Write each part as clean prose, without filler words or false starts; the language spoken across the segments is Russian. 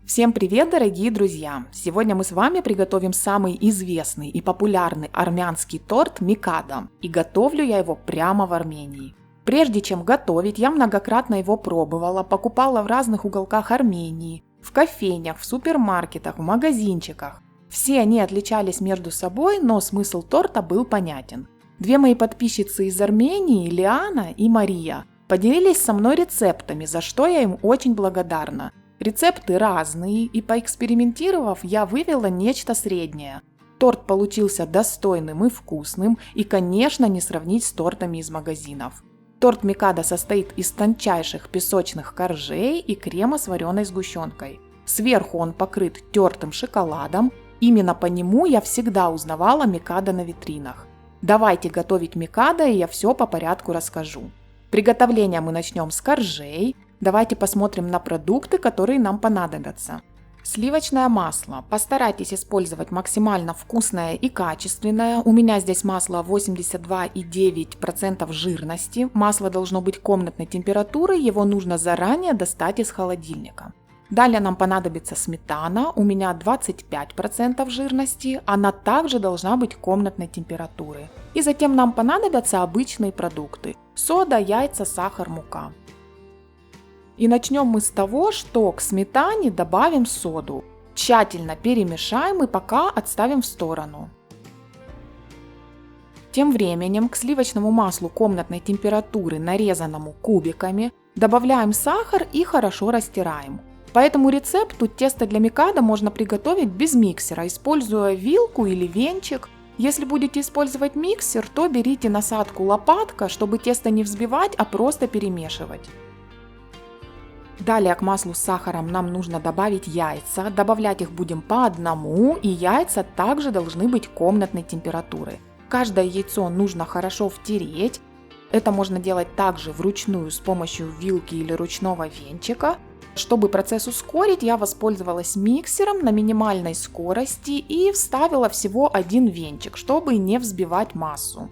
Всем привет, дорогие друзья! Сегодня мы с вами приготовим самый известный и популярный армянский торт микадо, и готовлю я его прямо в Армении. Прежде чем готовить, я многократно его пробовала, покупала в разных уголках Армении, в кофейнях, в супермаркетах, в магазинчиках. Все они отличались между собой, но смысл торта был понятен. Две мои подписчицы из Армении, Лиана и Мария, поделились со мной рецептами, за что я им очень благодарна. Рецепты разные, и поэкспериментировав, я вывела нечто среднее. Торт получился достойным и вкусным, и, конечно, не сравнить с тортами из магазинов. Торт микадо состоит из тончайших песочных коржей и крема с вареной сгущенкой. Сверху он покрыт тертым шоколадом, именно по нему я всегда узнавала микадо на витринах. Давайте готовить микадо, и я все по порядку расскажу. Приготовление мы начнем с коржей. Давайте посмотрим на продукты, которые нам понадобятся. Сливочное масло. Постарайтесь использовать максимально вкусное и качественное. У меня здесь масло 82,9% жирности. Масло должно быть комнатной температуры, его нужно заранее достать из холодильника. Далее нам понадобится сметана, у меня 25% жирности, она также должна быть комнатной температуры. И затем нам понадобятся обычные продукты: сода, яйца, сахар, мука. И начнем мы с того, что к сметане добавим соду. Тщательно перемешаем и пока отставим в сторону. Тем временем к сливочному маслу комнатной температуры, нарезанному кубиками, добавляем сахар и хорошо растираем. По этому рецепту тесто для микадо можно приготовить без миксера, используя вилку или венчик. Если будете использовать миксер, то берите насадку лопатка, чтобы тесто не взбивать, а просто перемешивать. Далее к маслу с сахаром нам нужно добавить яйца. Добавлять их будем по одному, и яйца также должны быть комнатной температуры. Каждое яйцо нужно хорошо втереть. Это можно делать также вручную с помощью вилки или ручного венчика. Чтобы процесс ускорить, я воспользовалась миксером на минимальной скорости и вставила всего один венчик, чтобы не взбивать массу.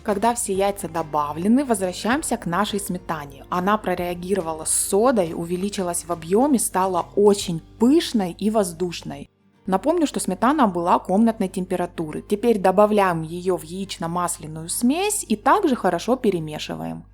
Когда все яйца добавлены, возвращаемся к нашей сметане. Она прореагировала с содой, увеличилась в объеме, стала очень пышной и воздушной. Напомню, что сметана была комнатной температуры. Теперь добавляем ее в яично-масляную смесь и также хорошо перемешиваем.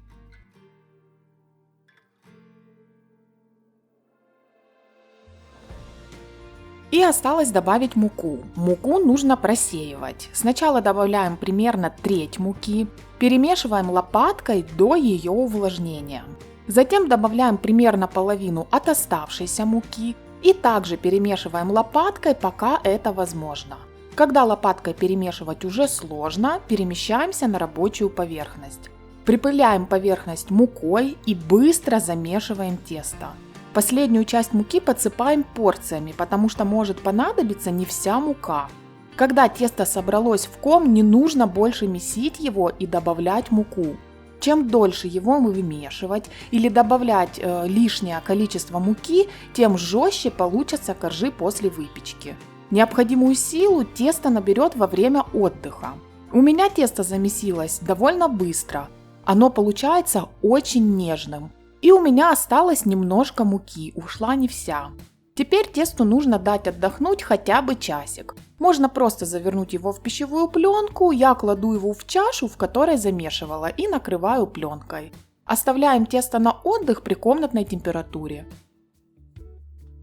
И осталось добавить муку. Муку нужно просеивать. Сначала добавляем примерно треть муки, перемешиваем лопаткой до ее увлажнения. Затем добавляем примерно половину от оставшейся муки и также перемешиваем лопаткой, пока это возможно. Когда лопаткой перемешивать уже сложно, перемещаемся на рабочую поверхность. Припыляем поверхность мукой и быстро замешиваем тесто. Последнюю часть муки подсыпаем порциями, потому что может понадобиться не вся мука. Когда тесто собралось в ком, не нужно больше месить его и добавлять муку. Чем дольше его вымешивать или добавлять лишнее количество муки, тем жестче получатся коржи после выпечки. Необходимую силу тесто наберет во время отдыха. У меня тесто замесилось довольно быстро. Оно получается очень нежным. И у меня осталось немножко муки, ушла не вся. Теперь тесту нужно дать отдохнуть хотя бы часик. Можно просто завернуть его в пищевую пленку, я кладу его в чашу, в которой замешивала, и накрываю пленкой. Оставляем тесто на отдых при комнатной температуре.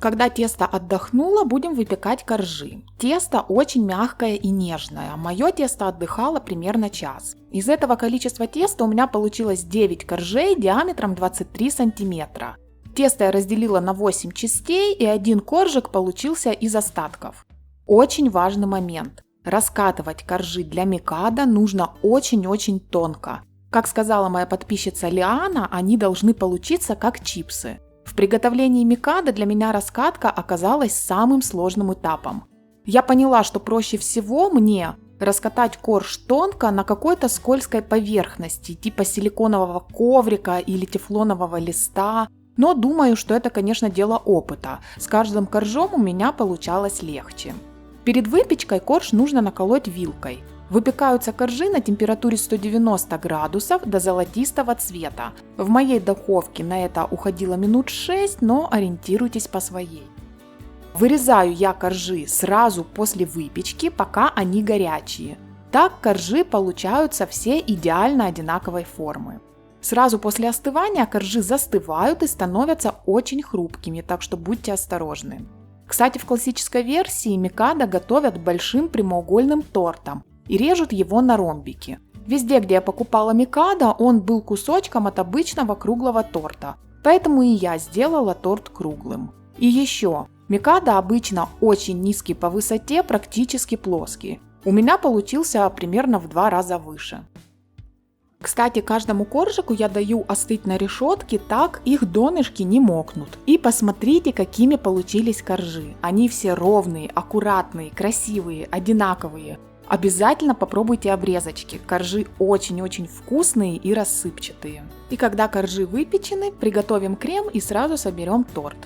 Когда тесто отдохнуло, будем выпекать коржи. Тесто очень мягкое и нежное. Мое тесто отдыхало примерно час. Из этого количества теста у меня получилось 9 коржей диаметром 23 см. Тесто я разделила на 8 частей, и один коржик получился из остатков. Очень важный момент. Раскатывать коржи для микадо нужно очень-очень тонко. Как сказала моя подписчица Лиана, они должны получиться как чипсы. В приготовлении микадо для меня раскатка оказалась самым сложным этапом. Я поняла, что проще всего мне раскатать корж тонко на какой-то скользкой поверхности, типа силиконового коврика или тефлонового листа, но думаю, что это, конечно, дело опыта. С каждым коржом у меня получалось легче. Перед выпечкой корж нужно наколоть вилкой. Выпекаются коржи на температуре 190 градусов до золотистого цвета. В моей духовке на это уходило минут 6, но ориентируйтесь по своей. Вырезаю я коржи сразу после выпечки, пока они горячие. Так коржи получаются все идеально одинаковой формы. Сразу после остывания коржи застывают и становятся очень хрупкими, так что будьте осторожны. Кстати, в классической версии микадо готовят большим прямоугольным тортом и режут его на ромбики. Везде, где я покупала микадо, он был кусочком от обычного круглого торта, поэтому и я сделала торт круглым. И еще, микадо обычно очень низкий по высоте, практически плоский. У меня получился примерно в 2 раза выше. Кстати, каждому коржику я даю остыть на решетке, так их донышки не мокнут. И посмотрите, какими получились коржи. Они все ровные, аккуратные, красивые, одинаковые. Обязательно попробуйте обрезочки. Коржи очень-очень вкусные и рассыпчатые. И когда коржи выпечены, приготовим крем и сразу соберем торт.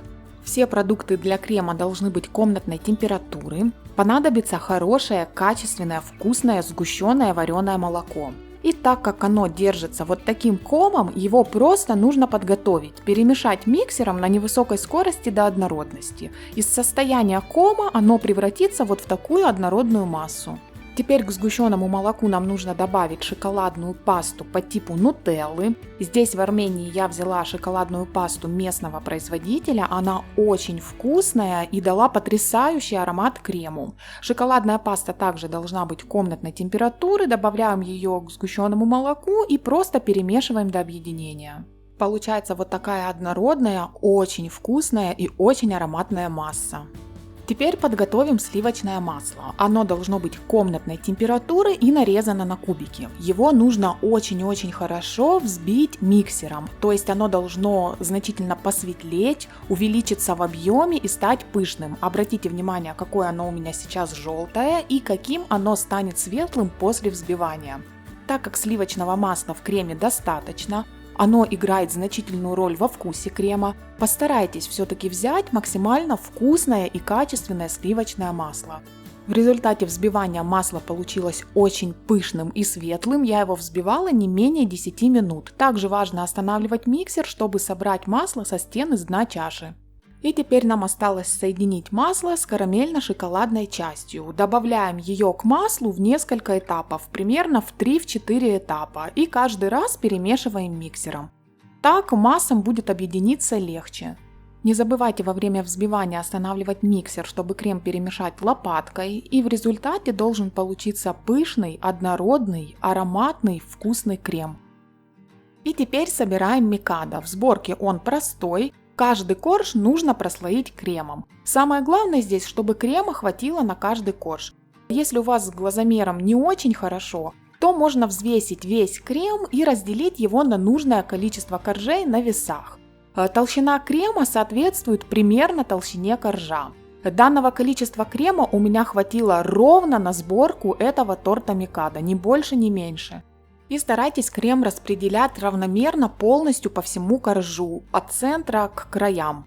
Все продукты для крема должны быть комнатной температуры. Понадобится хорошее, качественное, вкусное, сгущенное вареное молоко. И так как оно держится вот таким комом, его просто нужно подготовить, перемешать миксером на невысокой скорости до однородности. Из состояния кома оно превратится вот в такую однородную массу. Теперь к сгущенному молоку нам нужно добавить шоколадную пасту по типу нутеллы. Здесь в Армении я взяла шоколадную пасту местного производителя, она очень вкусная и дала потрясающий аромат крему. Шоколадная паста также должна быть комнатной температуры, добавляем ее к сгущенному молоку и просто перемешиваем до объединения. Получается вот такая однородная, очень вкусная и очень ароматная масса. Теперь подготовим сливочное масло. Оно должно быть комнатной температуры и нарезано на кубики. Его нужно очень-очень хорошо взбить миксером, то есть оно должно значительно посветлеть, увеличиться в объеме и стать пышным. Обратите внимание, какое оно у меня сейчас желтое и каким оно станет светлым после взбивания. Так как сливочного масла в креме достаточно, оно играет значительную роль во вкусе крема, постарайтесь все-таки взять максимально вкусное и качественное сливочное масло. В результате взбивания масло получилось очень пышным и светлым, я его взбивала не менее 10 минут. Также важно останавливать миксер, чтобы собрать масло со стен из дна чаши. И теперь нам осталось соединить масло с карамельно-шоколадной частью. Добавляем ее к маслу в несколько этапов, примерно в 3-4 этапа, и каждый раз перемешиваем миксером. Так массам будет объединиться легче. Не забывайте во время взбивания останавливать миксер, чтобы крем перемешать лопаткой, и в результате должен получиться пышный, однородный, ароматный, вкусный крем. И теперь собираем микадо. В сборке он простой. Каждый корж нужно прослоить кремом. Самое главное здесь, чтобы крема хватило на каждый корж. Если у вас с глазомером не очень хорошо, то можно взвесить весь крем и разделить его на нужное количество коржей на весах. Толщина крема соответствует примерно толщине коржа. Данного количества крема у меня хватило ровно на сборку этого торта микадо, ни больше, ни меньше. И старайтесь крем распределять равномерно полностью по всему коржу, от центра к краям.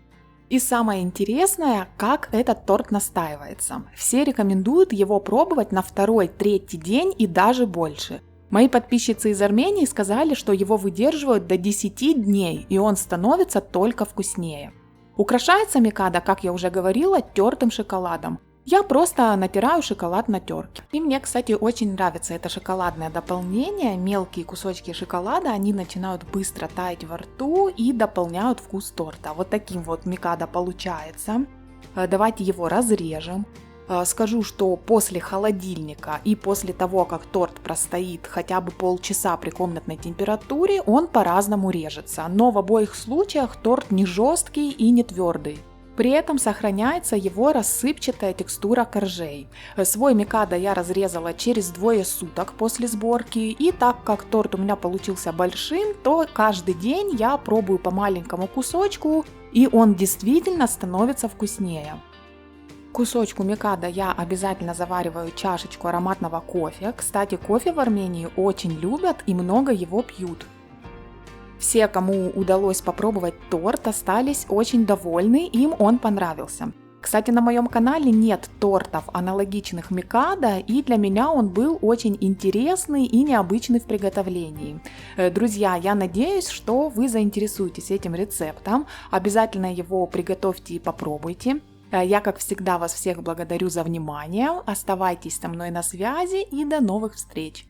И самое интересное, как этот торт настаивается. Все рекомендуют его пробовать на 2-3 день и даже больше. Мои подписчицы из Армении сказали, что его выдерживают до 10 дней, и он становится только вкуснее. Украшается микадо, как я уже говорила, тертым шоколадом. Я просто натираю шоколад на терке. И мне, кстати, очень нравится это шоколадное дополнение. Мелкие кусочки шоколада, они начинают быстро таять во рту и дополняют вкус торта. Вот таким вот микадо получается. Давайте его разрежем. Скажу, что после холодильника и после того, как торт простоит хотя бы полчаса при комнатной температуре, он по-разному режется. Но в обоих случаях торт не жесткий и не твердый. При этом сохраняется его рассыпчатая текстура коржей. Свой микадо я разрезала через 2 суток после сборки, и так как торт у меня получился большим, то каждый день я пробую по маленькому кусочку, и он действительно становится вкуснее. К кусочку микадо я обязательно завариваю чашечку ароматного кофе. Кстати, кофе в Армении очень любят и много его пьют. Все, кому удалось попробовать торт, остались очень довольны, им он понравился. Кстати, на моем канале нет тортов, аналогичных микадо, и для меня он был очень интересный и необычный в приготовлении. Друзья, я надеюсь, что вы заинтересуетесь этим рецептом, обязательно его приготовьте и попробуйте. Я, как всегда, вас всех благодарю за внимание. Оставайтесь со мной на связи и до новых встреч!